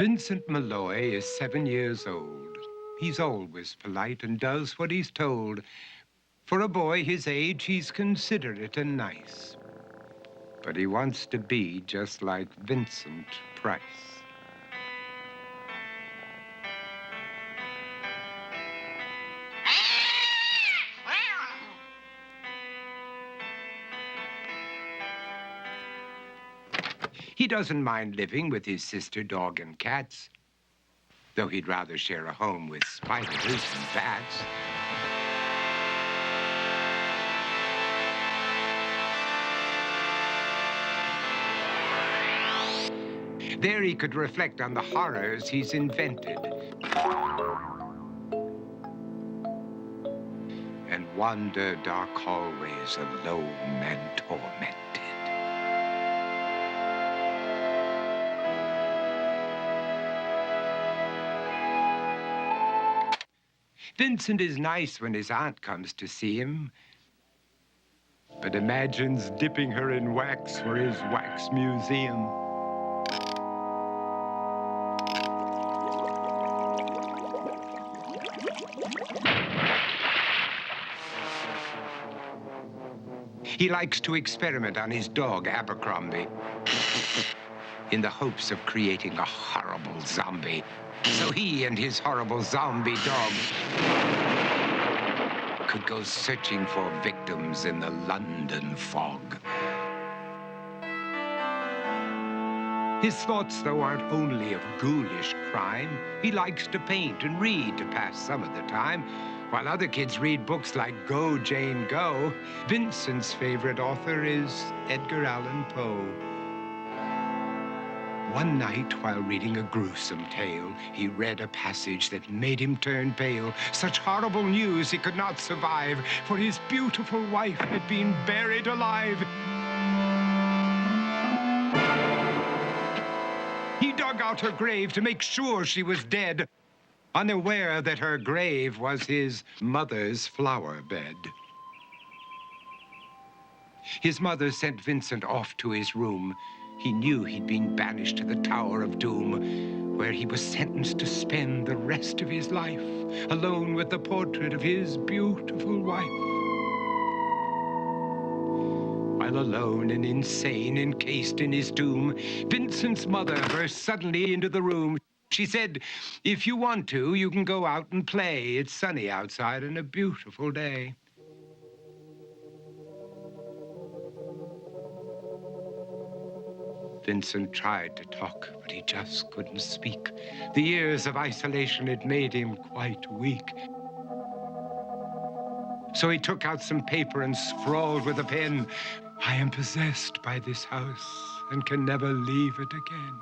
Vincent Malloy is 7 years old. He's always polite and does what he's told. For a boy his age, he's considerate and nice. But he wants to be just like Vincent Price. He doesn't mind living with his sister, dog, and cats, though he'd rather share a home with spiders and bats. There he could reflect on the horrors he's invented and wander dark hallways alone and tormented. Vincent is nice when his aunt comes to see him, but imagines dipping her in wax for his wax museum. He likes to experiment on his dog, Abercrombie, in the hopes of creating a horrible zombie. So he and his horrible zombie dog could go searching for victims in the London fog. His thoughts, though, aren't only of ghoulish crime. He likes to paint and read to pass some of the time. While other kids read books like Go, Jane, Go, Vincent's favorite author is Edgar Allan Poe. One night, while reading a gruesome tale, he read a passage that made him turn pale. Such horrible news he could not survive, for his beautiful wife had been buried alive. He dug out her grave to make sure she was dead, unaware that her grave was his mother's flower bed. His mother sent Vincent off to his room. He knew he'd been banished to the Tower of Doom, where he was sentenced to spend the rest of his life alone with the portrait of his beautiful wife. While alone and insane, encased in his tomb, Vincent's mother burst suddenly into the room. She said, "If you want to, you can go out and play. It's sunny outside and a beautiful day." Vincent tried to talk, but he just couldn't speak. The years of isolation had made him quite weak. So he took out some paper and scrawled with a pen, "I am possessed by this house and can never leave it again."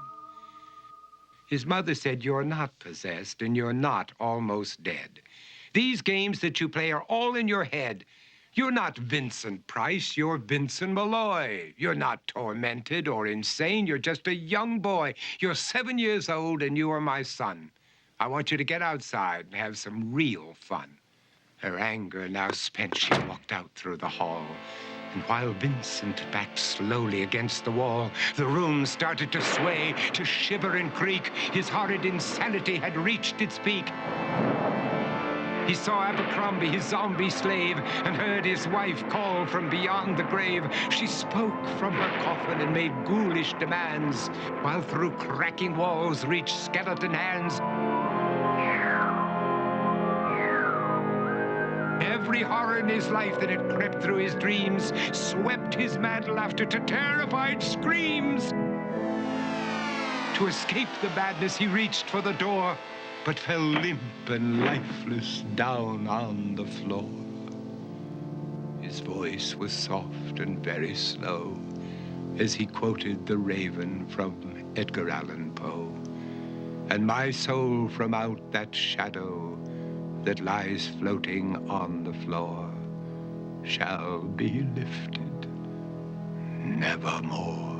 His mother said, "You're not possessed and you're not almost dead. These games that you play are all in your head. You're not Vincent Price, you're Vincent Malloy. You're not tormented or insane, you're just a young boy. You're 7 years old and you are my son. I want you to get outside and have some real fun." Her anger now spent, she walked out through the hall. And while Vincent backed slowly against the wall, the room started to sway, to shiver and creak. His horrid insanity had reached its peak. He saw Abercrombie, his zombie slave, and heard his wife call from beyond the grave. She spoke from her coffin and made ghoulish demands, while through cracking walls reached skeleton hands. Every horror in his life that had crept through his dreams swept his mad laughter to terrified screams. To escape the madness, he reached for the door, but fell limp and lifeless down on the floor. His voice was soft and very slow as he quoted The Raven from Edgar Allan Poe. "And my soul from out that shadow that lies floating on the floor shall be lifted nevermore."